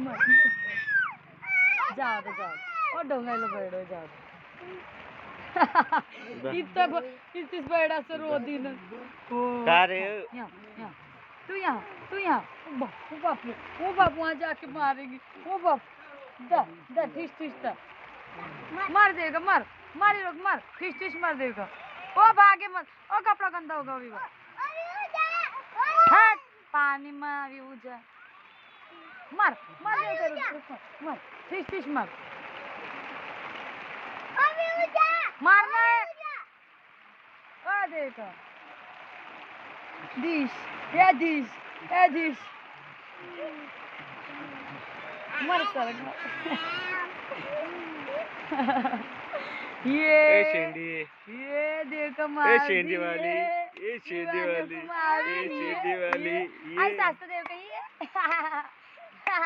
मर जाओ दे जाओ और डोंगायला बैठो जाओ इतना इस बैठा से रो दिन यहाँ तू यहाँ वो बाप वहाँ जाके मारेगी वो बाप दा दा ठिस ठिस दा मार देगा मारी लोग मार ठिस ठिस मार देगा ओ भागे मत ओ कपड़ा गंदा होगा अभी हट पानी में अभी उजा मार मार देगा मार ठिस ठिस मार मारना है आ देखा दिश या दिश मर सर ये देखो मार शेंडी वाली ये शेंडी वाली आज सास तो देखो ये